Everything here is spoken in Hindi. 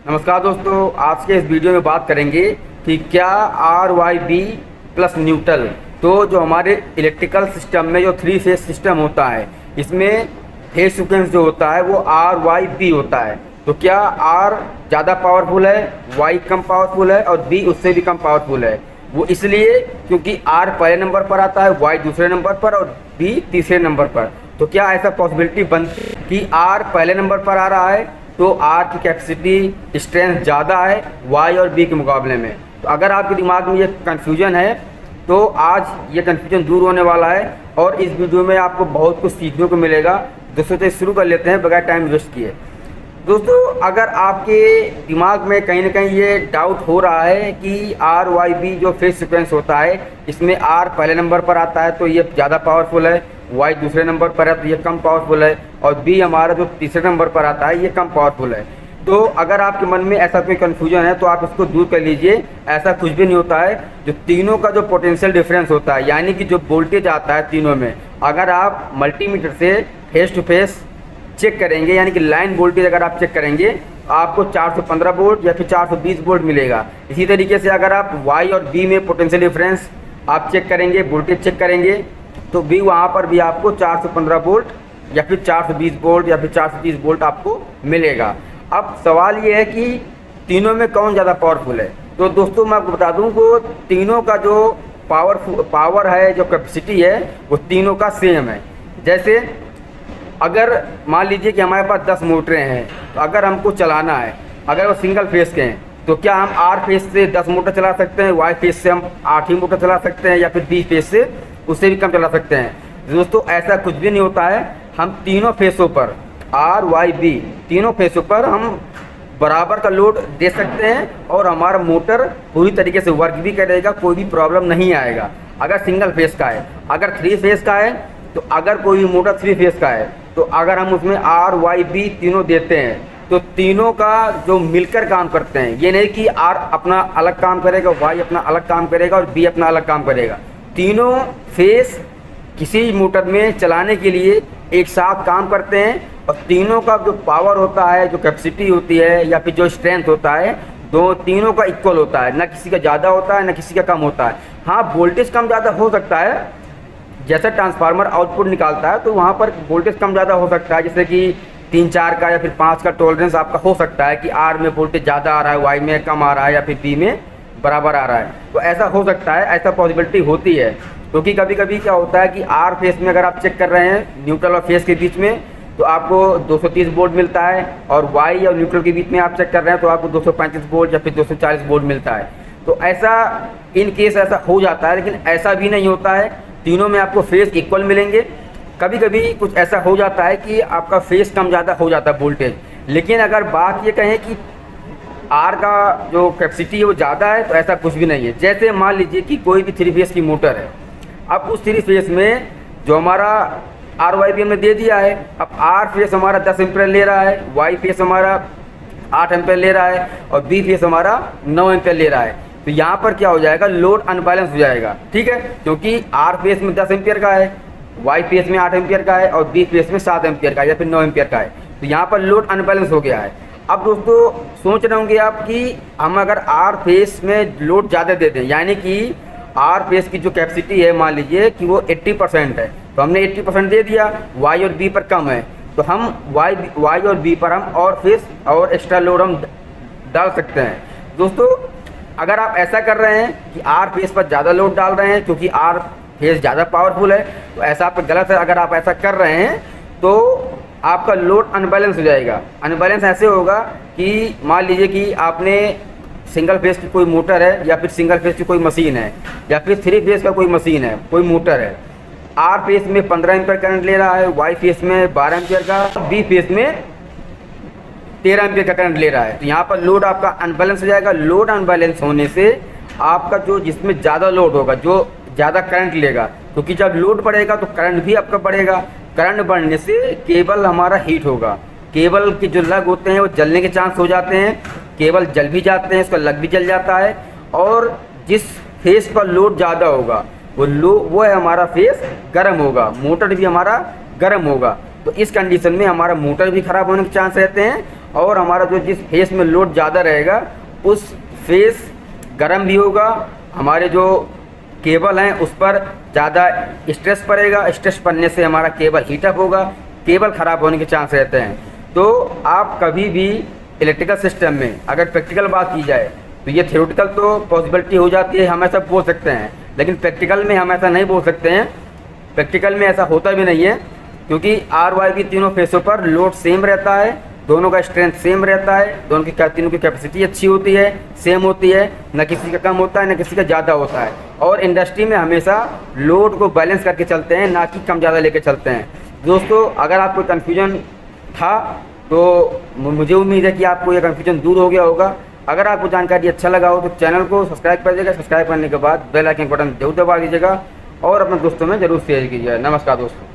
नमस्कार दोस्तों, आज के इस वीडियो में बात करेंगे कि क्या R Y B plus neutral, तो जो हमारे इलेक्ट्रिकल सिस्टम में जो 3 फेज सिस्टम होता है, इसमें फेज सीक्वेंस जो होता है वो आर वाई बी होता है। तो क्या आर ज़्यादा पावरफुल है, वाई कम पावरफुल है और बी उससे भी कम पावरफुल है। वो इसलिए क्योंकि आर पहले नंबर पर आता है, वाई दूसरे नंबर पर और बी तीसरे नंबर पर। तो क्या ऐसा पॉसिबिलिटी बनती है कि आर पहले नंबर पर आ रहा है तो आर की कैपेसिटी स्ट्रेंथ ज़्यादा है वाई और बी के मुकाबले में। तो अगर आपके दिमाग में ये कन्फ्यूजन है तो आज ये कन्फ्यूजन दूर होने वाला है और इस वीडियो में आपको बहुत कुछ सीखने को मिलेगा। दोस्तों तो शुरू कर लेते हैं बगैर टाइम वेस्ट किए। दोस्तों अगर आपके दिमाग में कहीं ना कहीं ये डाउट हो रहा है कि आर वाई बी जो फेज सीक्वेंस होता है, इसमें आर पहले नंबर पर आता है तो ये ज़्यादा पावरफुल है, वाई दूसरे नंबर पर है तो ये कम पावरफुल है और बी हमारा जो तीसरे नंबर पर आता है ये कम पावरफुल है। तो अगर आपके मन में ऐसा कोई कन्फ्यूजन है तो आप इसको दूर कर लीजिए। ऐसा कुछ भी नहीं होता है। जो तीनों का जो पोटेंशियल डिफरेंस होता है, यानी कि जो वोल्टेज आता है तीनों में, अगर आप मल्टीमीटर से फेस टू फेस चेक करेंगे, यानी कि लाइन वोल्टेज अगर आप चेक करेंगे तो आपको 415 वोल्ट या फिर 420 वोल्ट मिलेगा। इसी तरीके से अगर आप वाई और बी में पोटेंशियल डिफरेंस आप चेक करेंगे, वोल्टेज चेक करेंगे, तो भी वहाँ पर भी आपको 415 वोल्ट या फिर 420 वोल्ट या फिर 430 वोल्ट आपको मिलेगा। अब सवाल ये है कि तीनों में कौन ज़्यादा पावरफुल है। तो दोस्तों मैं आपको बता दूं कि तीनों का जो पावर है, जो कैपेसिटी है, वो तीनों का सेम है। जैसे अगर मान लीजिए कि हमारे पास 10 मोटरें हैं, तो अगर हमको चलाना है, अगर वो सिंगल फेस के हैं, तो क्या हम आर फेस से 10 मोटर चला सकते हैं, वाई फेस से हम 8 ही मोटर चला सकते हैं या फिर बी फेस से उससे भी कम चला सकते हैं। दोस्तों ऐसा कुछ भी नहीं होता है। हम तीनों फेसों पर, आर वाई बी तीनों फेसों पर हम बराबर का लोड दे सकते हैं और हमारा मोटर पूरी तरीके से वर्क भी करेगा, कोई भी प्रॉब्लम नहीं आएगा। अगर सिंगल फेस का है, अगर 3 फेस का है, तो अगर कोई भी मोटर 3 फेस का है, तो अगर हम उसमें आर वाई बी तीनों देते हैं तो तीनों का जो मिलकर काम करते हैं, ये नहीं कि आर अपना अलग काम करेगा, वाई अपना अलग काम करेगा और बी अपना अलग काम करेगा। तीनों फेस किसी मोटर में चलाने के लिए एक साथ काम करते हैं और तीनों का जो पावर होता है, जो कैपेसिटी होती है या फिर जो स्ट्रेंथ होता है, तीनों का इक्वल होता है। न किसी का ज़्यादा होता है न किसी का कम होता है। हाँ, वोल्टेज कम ज़्यादा हो सकता है, जैसे ट्रांसफार्मर आउटपुट निकालता है तो वहाँ पर वोल्टेज कम ज़्यादा हो सकता है। जैसे कि 3-4 का या फिर 5 का टॉलरेंस आपका हो सकता है कि आर में वोल्टेज ज़्यादा आ रहा है, वाई में कम आ रहा है या फिर बी में बराबर आ रहा है। तो ऐसा हो सकता है, ऐसा पॉसिबिलिटी होती है। क्योंकि कभी कभी क्या होता है कि आर फेस में अगर आप चेक कर रहे हैं न्यूट्रल और फेस के बीच में, तो आपको 230 वोल्ट मिलता है और वाई और न्यूट्रल के बीच में आप चेक कर रहे हैं तो आपको 235 वोल्ट या फिर 240 वोल्ट मिलता है। तो ऐसा इन केस ऐसा हो जाता है, लेकिन ऐसा भी नहीं होता है। तीनों में आपको फेस इक्वल मिलेंगे। कभी कभी कुछ ऐसा हो जाता है कि आपका फेस कम ज़्यादा हो जाता है वोल्टेज। लेकिन अगर बात ये कहें कि आर का जो कैपेसिटी है वो ज़्यादा है, तो ऐसा कुछ भी नहीं है। जैसे मान लीजिए कि कोई भी 3 फेस की मोटर है, अब उस 3 फेस में जो हमारा आर वाई बी हमने दे दिया है, अब आर फेस हमारा 10 एम्पीयर ले रहा है, वाई फेस हमारा 8 एम्पीयर ले रहा है और बी फेस हमारा 9 एम्पीयर ले रहा है। तो यहाँ पर क्या हो जाएगा, लोड अनबैलेंस हो जाएगा। ठीक है, क्योंकि आर फेस में 10 एम्पीयर का है, वाई फेस में 8 एम्पीयर का है और बी फेस में 7 एम्पीयर का है या फिर 9 एम्पीयर का है। तो यहाँ पर लोड अनबैलेंस हो गया है। अब दोस्तों सोच रहे होंगे आप कि हम अगर आर फेस में लोड ज़्यादा दे दें, यानी कि आर फेस की जो कैपेसिटी है मान लीजिए कि वो 80% है, तो हमने 80% दे दिया, वाई और बी पर कम है, तो हम वाई और बी पर हम और फेस और एक्स्ट्रा लोड हम डाल सकते हैं। दोस्तों अगर आप ऐसा कर रहे हैं कि आर फेस पर ज़्यादा लोड डाल रहे हैं क्योंकि आर फेस ज़्यादा पावरफुल है, तो ऐसा आप गलत है। अगर आप ऐसा कर रहे हैं तो आपका लोड अनबैलेंस हो जाएगा। अनबैलेंस ऐसे होगा कि मान लीजिए कि आपने सिंगल फेस की कोई मोटर है या फिर सिंगल फेस की कोई मशीन है या फिर 3 फेस का कोई मशीन है, कोई मोटर है, आर फेस में 15 एम्पीयर करंट ले रहा है, वाई फेस में 12 एम्पीयर का, बी फेस में 13 एम्पीयर का करंट ले रहा है। तो यहाँ पर लोड आपका अनबैलेंस हो जाएगा। लोड अनबैलेंस होने से आपका जो जिसमें ज़्यादा लोड होगा, जो ज़्यादा करंट लेगा, क्योंकि जब लोड बढ़ेगा तो करंट भी आपका बढ़ेगा। करंट बढ़ने से केबल हमारा हीट होगा। केबल के जो लग होते हैं वो जलने के चांस हो जाते हैं, केबल जल भी जाते हैं, इसका लग भी जल जाता है। और जिस फेस पर लोड ज़्यादा होगा वो है हमारा फेस गर्म होगा, मोटर भी हमारा गर्म होगा। तो इस कंडीशन में हमारा मोटर भी ख़राब होने के चांस रहते हैं और हमारा जो जिस फेस में लोड ज़्यादा रहेगा उस फेस गर्म भी होगा, हमारे जो केबल हैं उस पर ज़्यादा स्ट्रेस पड़ेगा, स्ट्रेस पड़ने से हमारा केबल हीटअप होगा, केबल ख़राब होने के चांस रहते हैं। तो आप कभी भी इलेक्ट्रिकल सिस्टम में अगर प्रैक्टिकल बात की जाए तो ये थ्योरेटिकल तो पॉसिबिलिटी हो जाती है, हम ऐसा बोल सकते हैं, लेकिन प्रैक्टिकल में हम ऐसा नहीं बोल सकते हैं। प्रैक्टिकल में ऐसा होता भी नहीं है, क्योंकि RYB तीनों फेसों पर लोड सेम रहता है, दोनों का स्ट्रेंथ सेम रहता है, तीनों की कैपेसिटी अच्छी होती है, सेम होती है, न किसी का कम होता है न किसी का ज़्यादा होता है। और इंडस्ट्री में हमेशा लोड को बैलेंस करके चलते हैं, ना कि कम ज़्यादा लेके चलते हैं। दोस्तों, अगर आपको कन्फ्यूजन था तो मुझे उम्मीद है कि आपको ये कन्फ्यूजन दूर हो गया होगा। अगर आपको जानकारी अच्छा लगा हो तो चैनल को सब्सक्राइब कर दीजिएगा, सब्सक्राइब करने के बाद बेल आइकन बटन जरूर दबा दीजिएगा और अपने दोस्तों में ज़रूर शेयर कीजिएगा। नमस्कार दोस्तों।